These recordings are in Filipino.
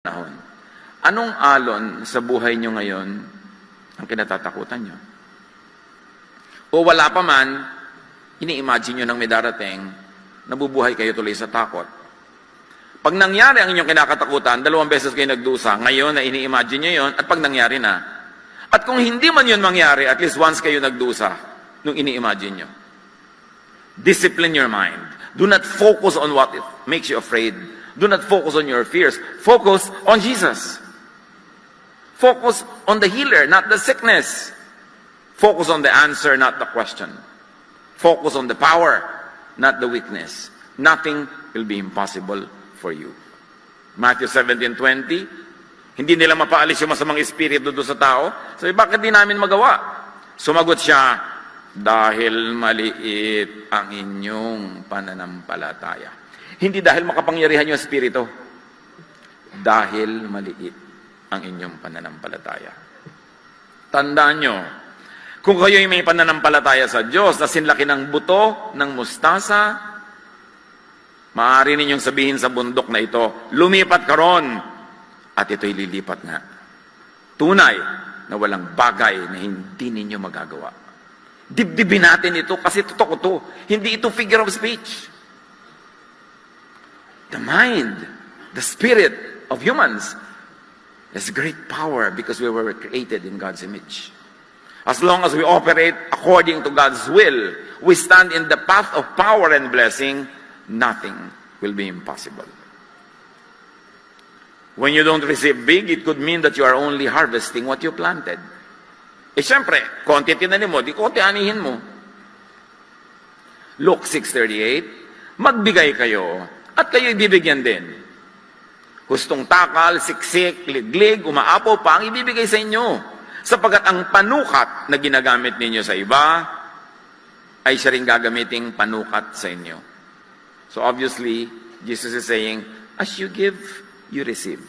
panahon. Anong alon sa buhay nyo ngayon ang kinatatakutan nyo? O wala pa man, ini-imagine nyo nang may darating, nabubuhay kayo tuloy sa takot. Pag nangyari ang inyong kinakatakutan, 2 beses kayo nagdusa, ngayon na ini-imagine nyo yon, at pag nangyari na. At kung hindi man yun mangyari, at least once kayo nagdusa, nung ini-imagine nyo. Discipline your mind. Do not focus on what it makes you afraid. Do not focus on your fears. Focus on Jesus. Focus on the healer, not the sickness. Focus on the answer, not the question. Focus on the power, not the weakness. Nothing will be impossible for you. Matthew 17:20, hindi nila mapaalis yung masamang espiritu doon sa tao. Sabi, bakit di namin magawa? Sumagot siya, dahil maliit ang inyong pananampalataya. Hindi dahil makapangyarihan yung espiritu. Dahil maliit ang inyong pananampalataya. Tandaan nyo, kung kayo'y may pananampalataya sa Diyos na sinlaki ng buto ng mustasa, maaari ninyong sabihin sa bundok na ito, lumipat ka ron, at ito'y lilipat nga. Tunay na walang bagay na hindi ninyo magagawa. Dibdibin natin ito kasi totoo to. Hindi ito figure of speech. The mind, the spirit of humans has great power because we were created in God's image. As long as we operate according to God's will, we stand in the path of power and blessing, nothing will be impossible. When you don't receive big, it could mean that you are only harvesting what you planted. Eh syempre, konti tinanim mo, di konti anihin mo. Luke 6:38, magbigay kayo, at kayo ibibigyan din. Hustong takal, siksik, liglig, umaapaw pa ang ibibigay sa inyo. Sapagat ang panukat na ginagamit ninyo sa iba, ay siya rin gagamiting panukat sa inyo. So obviously, Jesus is saying, as you give, you receive.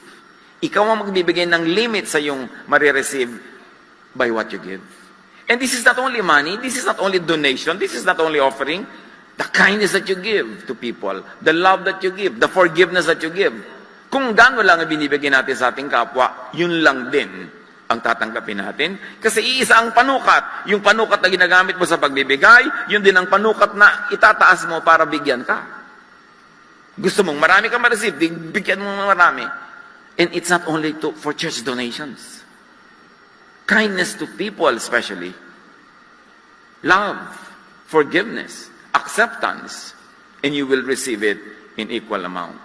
Ikaw ang magbibigay ng limit sa iyong marireceive by what you give. And this is not only money, this is not only donation, this is not only offering, the kindness that you give to people, the love that you give, the forgiveness that you give. Kung gaano lang ang binibigay natin sa ating kapwa, yun lang din ang tatanggapin natin. Kasi iisa ang panukat. Yung panukat na ginagamit mo sa pagbibigay, yun din ang panukat na itataas mo para bigyan ka. Gusto mong marami kang ma-receive, bigyan mo marami. And it's not only for church donations. Kindness to people especially. Love, forgiveness, acceptance, and you will receive it in equal amount.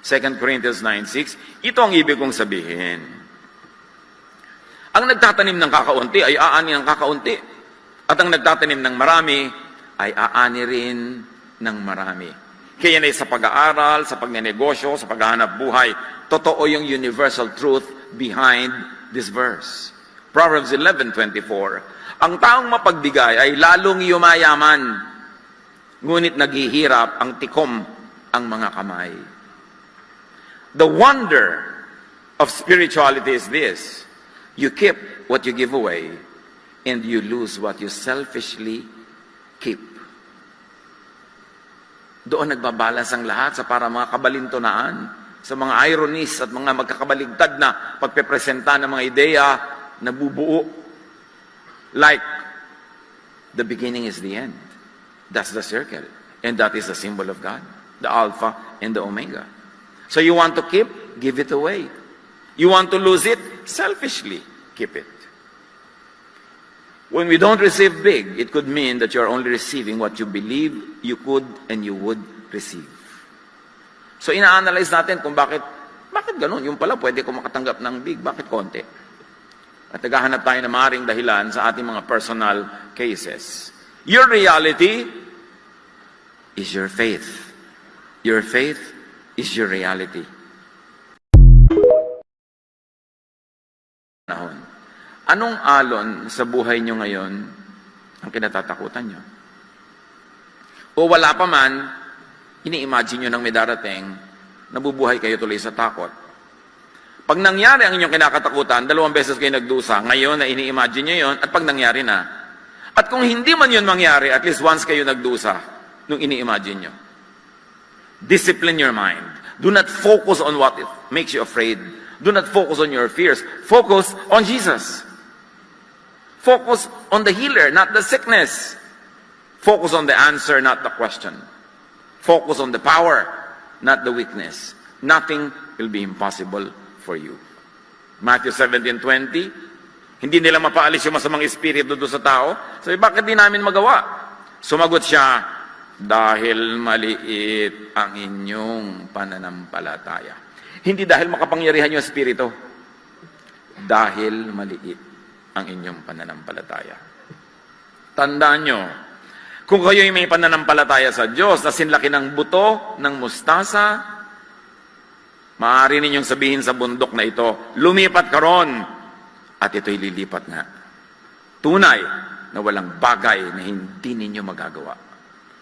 2 Corinthians 9:6, ito ang ibig kong sabihin. Ang nagtatanim ng kakaunti ay aani ng kakaunti. At ang nagtatanim ng marami ay aani rin ng marami. Kaya na sa pag-aaral, sa pagnenegosyo, sa paghahanap buhay, totoo yung universal truth behind this verse. Proverbs 11:24, ang taong mapagbigay ay lalong yumayaman, ngunit naghihirap ang tikom ang mga kamay. The wonder of spirituality is this: you keep what you give away, and you lose what you selfishly keep. Doon nagbabalas ang lahat sa para mga kabalintunaan, sa mga ironies at mga magkakabaligtad na pagpepresenta ng mga ideya na bubuo. Like, the beginning is the end. That's the circle. And that is the symbol of God, the Alpha and the Omega. So you want to keep, give it away. You want to lose it, selfishly keep it. When we don't receive big, it could mean that you're only receiving what you believe you could and you would receive. So ina-analyze natin kung bakit ganun? Yung pala pwede ko makatanggap ng big, bakit konti? At naghahanap tayo ng maaaring dahilan sa ating mga personal cases. Your reality is your faith. Your faith is your reality. Anong alon sa buhay nyo ngayon ang kinatatakutan nyo? O wala pa man, ini-imagine nyo nang may darating, nabubuhay kayo tuloy sa takot. Pag nangyari ang inyong kinakatakutan, 2 beses kayo nagdusa, ngayon na ini-imagine nyo yon, at pag nangyari na. At kung hindi man yun mangyari, at least once kayo nagdusa, nung ini-imagine nyo. Discipline your mind. Do not focus on what makes you afraid. Do not focus on your fears. Focus on Jesus. Focus on the healer, not the sickness. Focus on the answer, not the question. Focus on the power, not the weakness. Nothing will be impossible for you. Matthew 17:20, hindi nila mapaalis yung masamang espiritu doon sa tao. Sabi, bakit di namin magawa? Sumagot siya, dahil maliit ang inyong pananampalataya. Hindi dahil makapangyarihan yung espiritu. Dahil maliit ang inyong pananampalataya. Tandaan nyo, kung kayo'y may pananampalataya sa Diyos na sinlaki ng buto ng mustasa, maaari ninyong sabihin sa bundok na ito, lumipat ka ron, at ito'y lilipat nga. Tunay na walang bagay na hindi ninyo magagawa.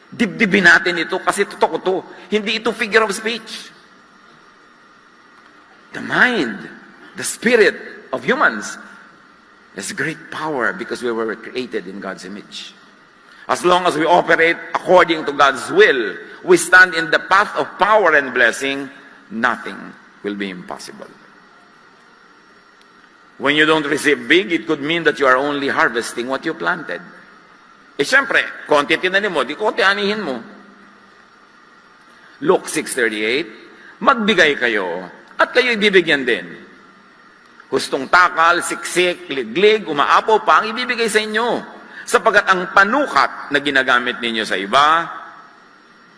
Dibdibin natin ito kasi totoo to. Hindi ito figure of speech. The mind, the spirit of humans has great power because we were created in God's image. As long as we operate according to God's will, we stand in the path of power and blessing, nothing will be impossible. When you don't receive big, it could mean that you are only harvesting what you planted. Eh syempre, konti tinanim mo, di konti anihin mo. Luke 6:38, magbigay kayo, at kayo ibibigyan din. Hustong takal, siksik, liglig, umaapaw pa ang ibibigay sa inyo. Sapagat ang panukat na ginagamit ninyo sa iba,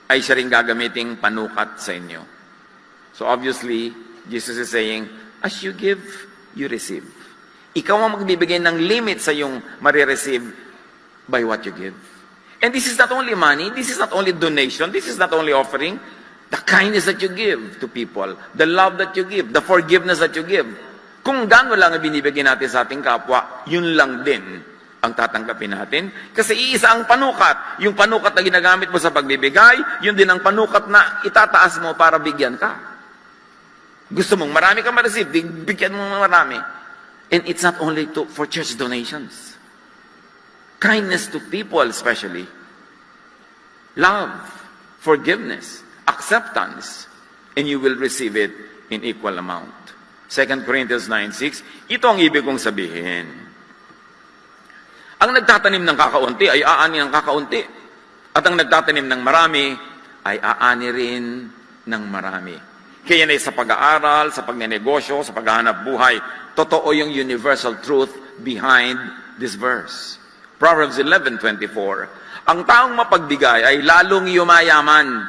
ay siya rin gagamiting panukat sa inyo. So obviously, Jesus is saying, as you give, you receive. Ikaw ang magbibigay ng limit sa yung marireceive by what you give. And this is not only money, this is not only donation, this is not only offering, the kindness that you give to people, the love that you give, the forgiveness that you give. Kung gaano lang ang binibigay natin sa ating kapwa, yun lang din ang tatanggapin natin. Kasi iisa ang panukat. Yung panukat na ginagamit mo sa pagbibigay, yun din ang panukat na itataas mo para bigyan ka. Gusto mong marami kang ma-receive, bigyan mo marami. And it's not only for church donations. Kindness to people especially. Love, forgiveness, acceptance, and you will receive it in equal amount. 2 Corinthians 9:6, ito ang ibig kong sabihin. Ang nagtatanim ng kakaunti ay aani ng kakaunti. At ang nagtatanim ng marami ay aani rin ng marami. Kaya na sa pag-aaral, sa pagnenegosyo, sa paghahanap buhay, totoo yung universal truth behind this verse. Proverbs 11:24, ang taong mapagbigay ay lalong yumayaman,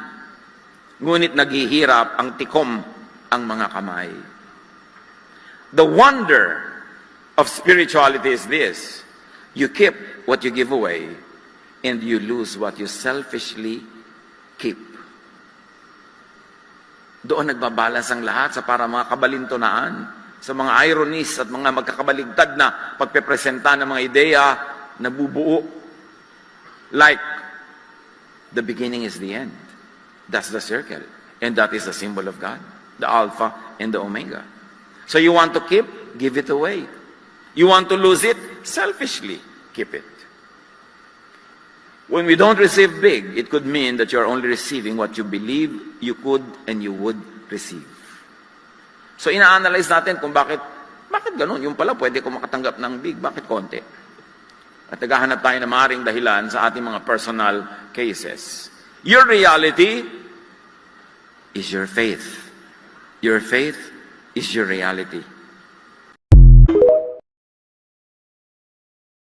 ngunit naghihirap ang tikom ang mga kamay. The wonder of spirituality is this: you keep what you give away, and you lose what you selfishly keep. Doon nagbabalas ang lahat sa para mga kabalintunaan, sa mga ironies at mga magkakabaligtad na pagpepresenta ng mga ideya na bubuo. Like, the beginning is the end. That's the circle. And that is the symbol of God, the Alpha and the Omega. So you want to keep, give it away. You want to lose it, selfishly keep it. When we don't receive big, it could mean that you're only receiving what you believe you could and you would receive. So ina-analyze natin kung bakit ganun? Yung pala pwede ko makatanggap ng big, bakit konti? At naghahanap tayo ng maaaring dahilan sa ating mga personal cases. Your reality is your faith. Your faith is your reality.